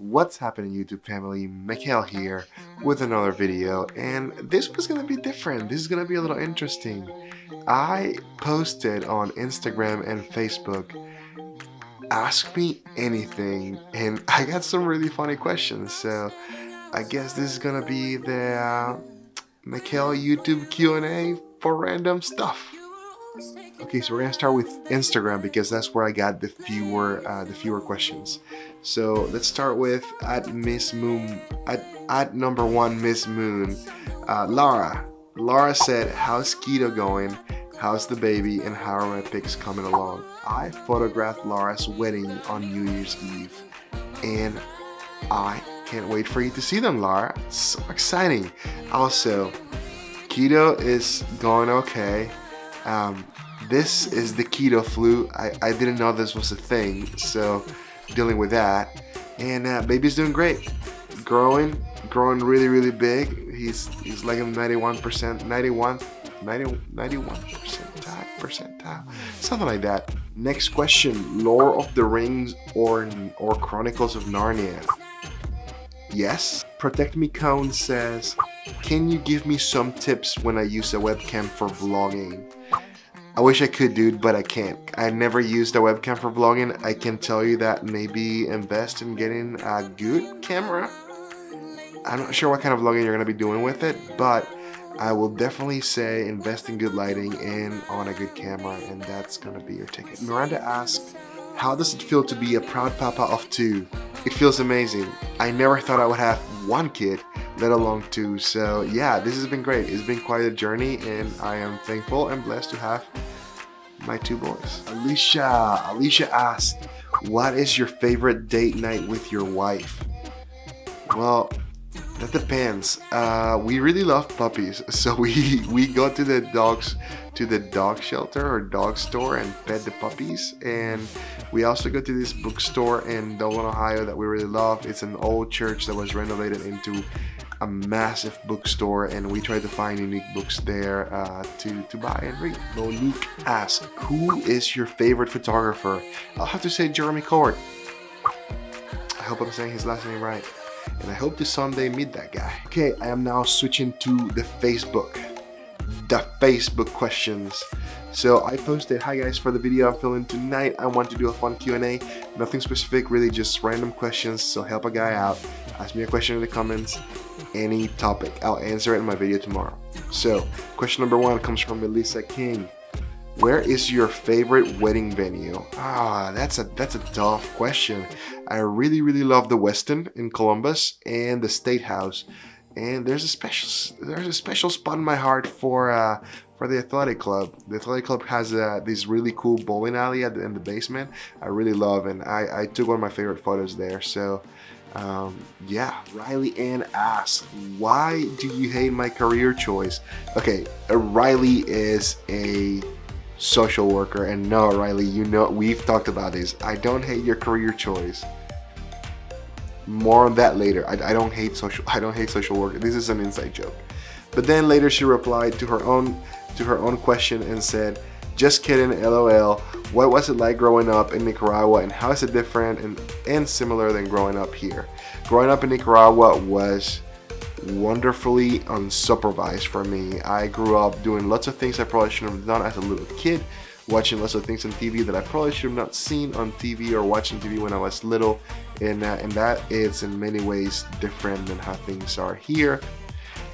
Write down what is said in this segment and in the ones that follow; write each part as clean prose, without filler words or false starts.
What's happening, YouTube family? Mikhail here with another video, and this was gonna be different. This is gonna be a little interesting. I posted on Instagram and Facebook, ask me anything, and I got some really funny questions. So I guess this is gonna be the Mikhail YouTube Q&A for random stuff. Okay, so we're gonna start with Instagram because that's where I got the fewer questions. So let's start with at Miss Moon at number one Miss Moon. Laura. Laura said, "How's keto going? How's the baby? And how are my pics coming along?" I photographed Laura's wedding on New Year's Eve, and I can't wait for you to see them, Laura. It's so exciting. Also, keto is going okay. This is the keto flu. I didn't know this was a thing, so dealing with that. And baby's doing great, growing really big. He's like a 91 percentile, something like that. Next question: Lord of the Rings or Chronicles of Narnia? Yes. Protect Me Cone says, "Can you give me some tips when I use a webcam for vlogging?" I wish I could, dude, but I can't. I never used a webcam for vlogging. I can tell you that maybe invest in getting a good camera. I'm not sure what kind of vlogging you're going to be doing with it, but I will definitely say invest in good lighting and on a good camera, and that's going to be your ticket. Miranda asked, "How does it feel to be a proud papa of two?" It feels amazing. I never thought I would have one kid, let alone two. So yeah, this has been great. It's been quite a journey, and I am thankful and blessed to have my two boys. Alicia asked, "What is your favorite date night with your wife?" Well, that depends. We really love puppies, so we go to the dog shelter or dog store and pet the puppies, and we also go to this bookstore in Dublin, Ohio that we really love. It's an old church that was renovated into a massive bookstore, and we try to find unique books there to buy and read. Monique asked, "Who is your favorite photographer?" I'll have to say Jeremy Court. I hope I'm saying his last name right, and I hope to someday meet that guy. Okay, I am now switching to the Facebook questions. So I posted, "Hi guys, for the video I'm filming tonight, I want to do a fun Q&A. Nothing specific, really just random questions, so help a guy out. Ask me a question in the comments, any topic. I'll answer it in my video tomorrow." So question number one comes from Melissa King. "Where is your favorite wedding venue?" That's a tough question. I really love the Westin in Columbus and the State House, and there's a special spot in my heart for the athletic club. The athletic club has this really cool bowling alley in the basement. I really love, and I took one of my favorite photos there. So yeah. Riley Ann asks, "Why do you hate my career choice?" Okay, Riley is a social worker, and no, Riley, you know we've talked about this. I don't hate your career choice. More on that later. I don't hate social work. This is an inside joke. But then later she replied to her own question and said, "Just kidding, LOL. What was it like growing up in Nicaragua, and how is it different and similar than growing up here?" Growing up in Nicaragua was wonderfully unsupervised for me. I grew up doing lots of things I probably shouldn't have done as a little kid, watching lots of things on TV that I probably should have not seen on TV or watching TV when I was little, and that is in many ways different than how things are here.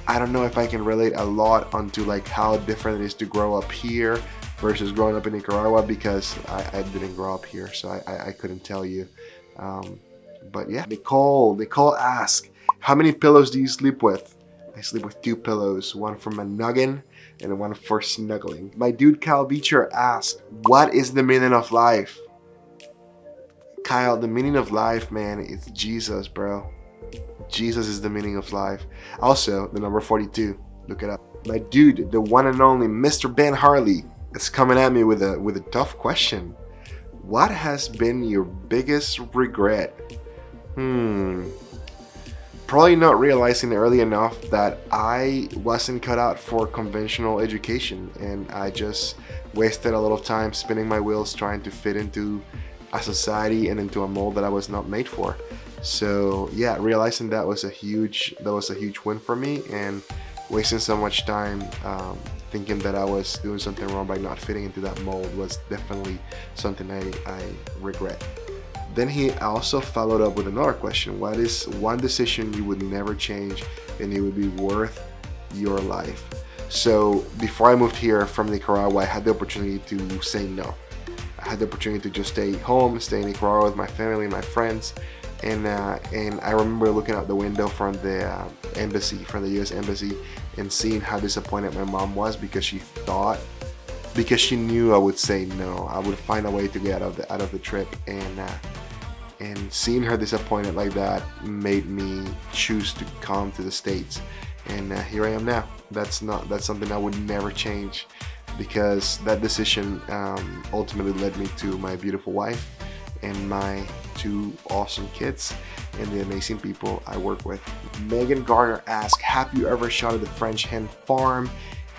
I don't know if I can relate a lot onto like how different it is to grow up here versus growing up in Nicaragua, because I didn't grow up here, so I couldn't tell you. But yeah. Nicole asked, "How many pillows do you sleep with?" I sleep with 2 pillows, one for my noggin and one for snuggling. My dude Kyle Beecher asked, "What is the meaning of life?" Kyle, the meaning of life, man, is Jesus, bro. Jesus is the meaning of life. Also, the number 42, look it up. My dude, the one and only Mr. Ben Harley, is coming at me with a tough question. "What has been your biggest regret?" Probably not realizing early enough that I wasn't cut out for conventional education, and I just wasted a lot of time spinning my wheels trying to fit into a society and into a mold that I was not made for. So yeah, realizing that was a huge win for me, and wasting so much time thinking that I was doing something wrong by not fitting into that mold was definitely something I regret. Then he also followed up with another question. What is one decision you would never change and it would be worth your life? So before I moved here from Nicaragua, I had the opportunity to say no. I had the opportunity to just stay home, stay in Nicaragua with my family and my friends. And I remember looking out the window from the embassy, from the U.S. embassy, and seeing how disappointed my mom was because she knew I would say no. I would find a way to get out of the trip, and seeing her disappointed like that made me choose to come to the States. And here I am now. That's something I would never change, because that decision ultimately led me to my beautiful wife and my 2 awesome kids and the amazing people I work with. Megan Garner asked, have you ever shot at the French hen farm?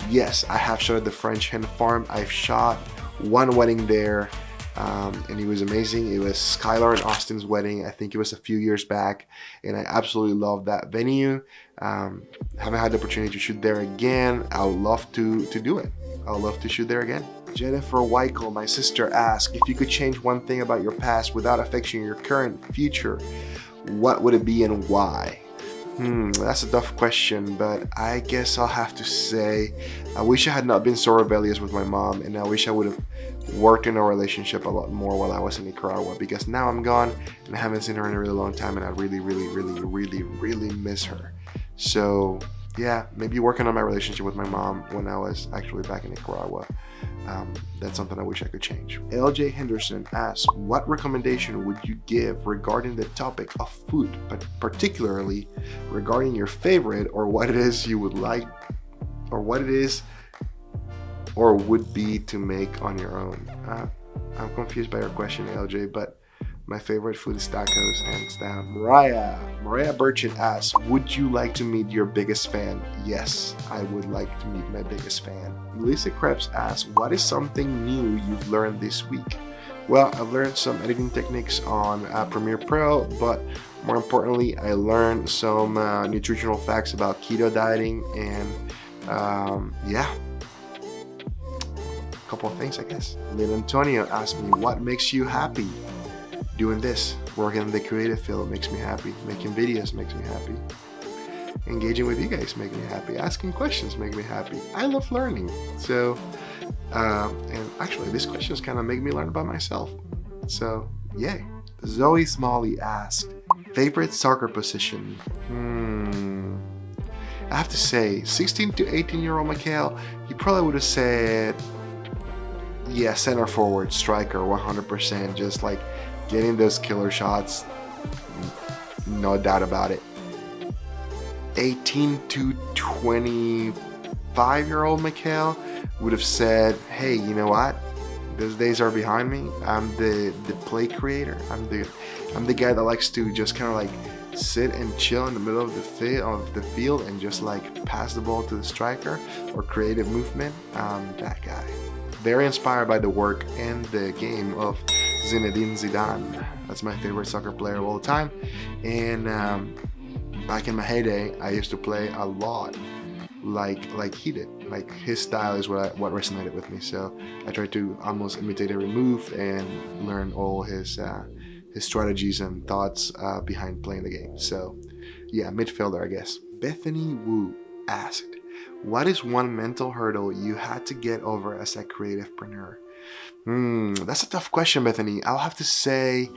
Yes, I have shot at the French hen farm. I've shot one wedding there, and it was amazing. It was Skylar and Austin's wedding. I think it was a few years back, and I absolutely loved that venue. Haven't had the opportunity to shoot there again. I would love to do it. I would love to shoot there again. Jennifer Weichel, my sister, asked, if you could change one thing about your past without affecting your current future, what would it be and why? That's a tough question, but I guess I'll have to say I wish I had not been so rebellious with my mom, and I wish I would have worked in our relationship a lot more while I was in Nicaragua, because now I'm gone and I haven't seen her in a really long time, and I really miss her. So yeah, maybe working on my relationship with my mom when I was actually back in Nicaragua. That's something I wish I could change. LJ Henderson asks, what recommendation would you give regarding the topic of food, but particularly regarding your favorite, or what it is you would like, or what it is or would be to make on your own? I'm confused by your question, LJ, but my favorite food is tacos, hands down. Mariah Burchett asks, would you like to meet your biggest fan? Yes, I would like to meet my biggest fan. Lisa Krebs asks, what is something new you've learned this week? Well, I've learned some editing techniques on Premiere Pro, but more importantly, I learned some nutritional facts about keto dieting, and yeah, a couple of things, I guess. Lynn Antonio asked me, what makes you happy? Doing this, working in the creative field makes me happy. Making videos makes me happy. Engaging with you guys makes me happy. Asking questions make me happy. I love learning. So, and actually, these questions kind of make me learn about myself. So, yay. Zoe Smalley asked, favorite soccer position? I have to say, 16 to 18-year-old Mikhail, he probably would have said, yeah, center forward, striker, 100%. Just like getting those killer shots, no doubt about it. 18 to 25-year-old Mikhail would have said, hey, you know what? Those days are behind me. I'm the play creator. I'm the guy that likes to just kind of like sit and chill in the middle of the field and just like pass the ball to the striker or creative movement. That guy. Very inspired by the work and the game of Zinedine Zidane. That's my favorite soccer player of all time. And back in my heyday, I used to play a lot like he did. Like his style is what resonated with me. So I tried to almost imitate every move and learn all his strategies and thoughts behind playing the game. So yeah, midfielder, I guess. Bethany Wu asked, what is one mental hurdle you had to get over as a creativepreneur? That's a tough question, Bethany. I'll have to say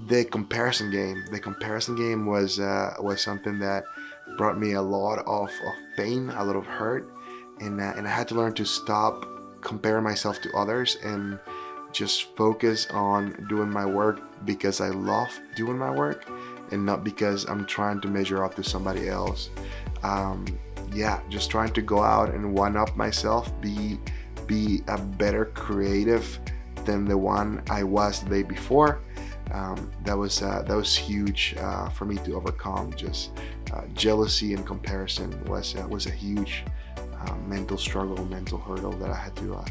the comparison game. The comparison game was something that brought me a lot of pain, a lot of hurt, and I had to learn to stop comparing myself to others and just focus on doing my work because I love doing my work and not because I'm trying to measure up to somebody else. Yeah, just trying to go out and one-up myself, be a better creative than the one I was the day before. That was huge for me to overcome. Just jealousy and comparison was a huge mental struggle, mental hurdle that I had to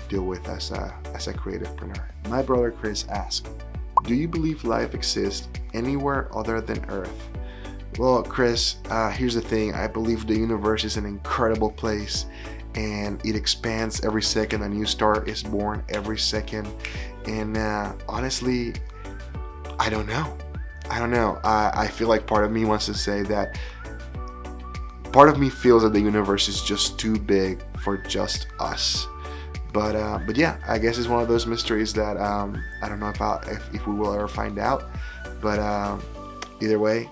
deal with as a creativepreneur. My brother Chris asked, do you believe life exists anywhere other than Earth? Well, Chris, here's the thing. I believe the universe is an incredible place, and it expands every second. A new star is born every second. And honestly, I don't know. I feel like part of me wants to say that part of me feels that the universe is just too big for just us. But yeah, I guess it's one of those mysteries that I don't know if we will ever find out. But either way,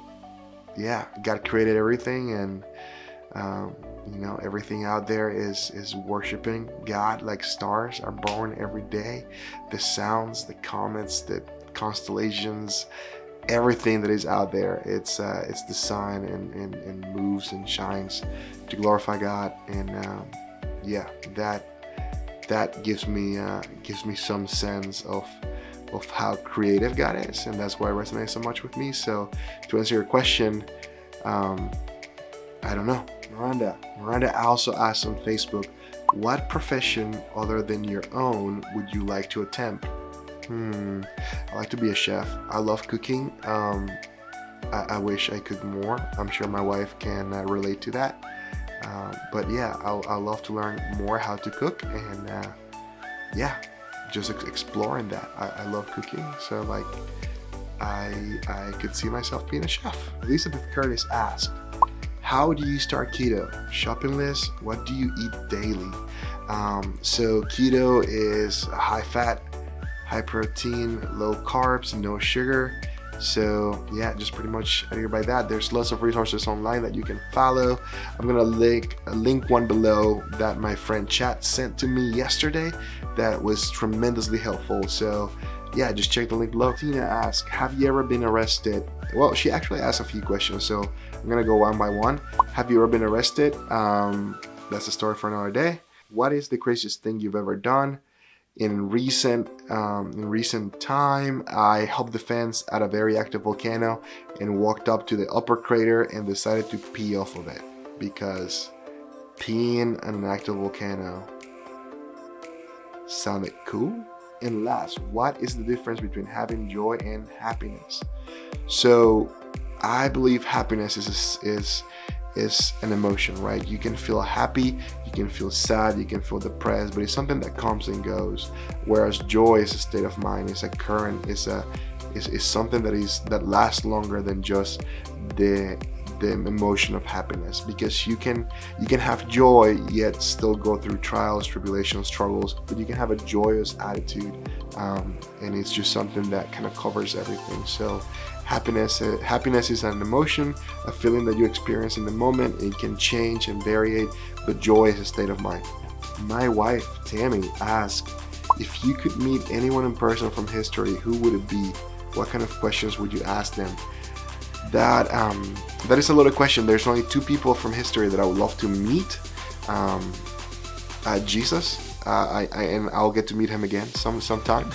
yeah, God created everything, and you know, everything out there is worshiping God. Like stars are born every day, the sounds, the comets, the constellations, everything that is out there, it's designed and moves and shines to glorify God. And yeah, that gives me some sense of how creative God is, and that's why it resonates so much with me. So to answer your question, I don't know. Miranda also asked on Facebook, what profession other than your own would you like to attempt? I like to be a chef. I love cooking. I wish I could more. I'm sure my wife can relate to that. But yeah, I love to learn more how to cook, and yeah, just exploring that. I love cooking, so like I could see myself being a chef. Elizabeth Curtis asked, how do you start keto? Shopping list, what do you eat daily? So keto is high fat, high protein, low carbs, no sugar. So yeah, just pretty much adhere by that. There's lots of resources online that you can follow. I'm gonna link one below that my friend Chat sent to me yesterday that was tremendously helpful. So yeah, just check the link below. Tina asked, have you ever been arrested? Well, she actually asked a few questions, so I'm gonna go one by one. Have you ever been arrested? That's a story for another day. What is the craziest thing you've ever done? In recent time, I helped the fence at a very active volcano and walked up to the upper crater and decided to pee off of it, because peeing on an active volcano sounded cool. And last, what is the difference between having joy and happiness? So I believe happiness is an emotion, right? You can feel happy, you can feel sad, you can feel depressed, but it's something that comes and goes. Whereas joy is a state of mind, it's a current, it's something that lasts longer than just the emotion of happiness, because you can have joy yet still go through trials, tribulations, struggles, but you can have a joyous attitude, and it's just something that kind of covers everything. So happiness is an emotion, a feeling that you experience in the moment. It can change and vary, but joy is a state of mind. My wife Tammy asked, if you could meet anyone in person from history, who would it be? What kind of questions would you ask them? That is a loaded question. There's only two people from history that I would love to meet. Jesus, and I'll get to meet him again sometime.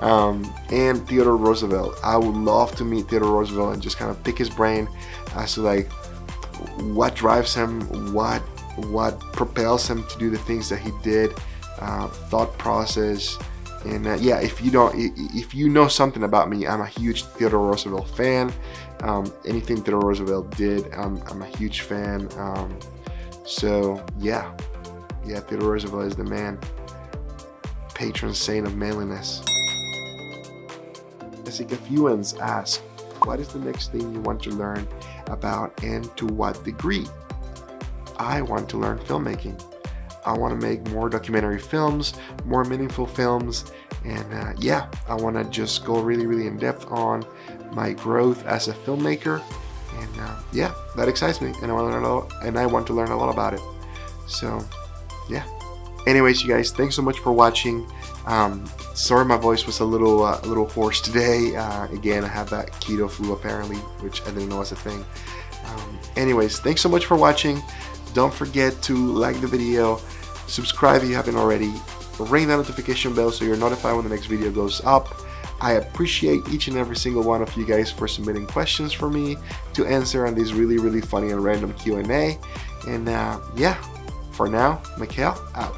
And Theodore Roosevelt. I would love to meet Theodore Roosevelt and just kind of pick his brain as to like what drives him, what propels him to do the things that he did, thought process. And yeah, if you know something about me, I'm a huge Theodore Roosevelt fan. Anything Theodore Roosevelt did, I'm a huge fan. So yeah, Theodore Roosevelt is the man. Patron saint of manliness. Jessica Fewens asks, what is the next thing you want to learn about, and to what degree? I want to learn filmmaking. I want to make more documentary films, more meaningful films, and yeah, I want to just go really in depth on my growth as a filmmaker, and yeah, that excites me, and I want to learn a lot about it. So yeah. Anyways, you guys, thanks so much for watching. Sorry my voice was a little hoarse today. Again, I have that keto flu apparently, which I didn't know was a thing. Anyways, thanks so much for watching. Don't forget to like the video, subscribe if you haven't already, ring that notification bell so you're notified when the next video goes up. I appreciate each and every single one of you guys for submitting questions for me to answer on this really funny and random Q&A. And yeah, for now, Mikhail out.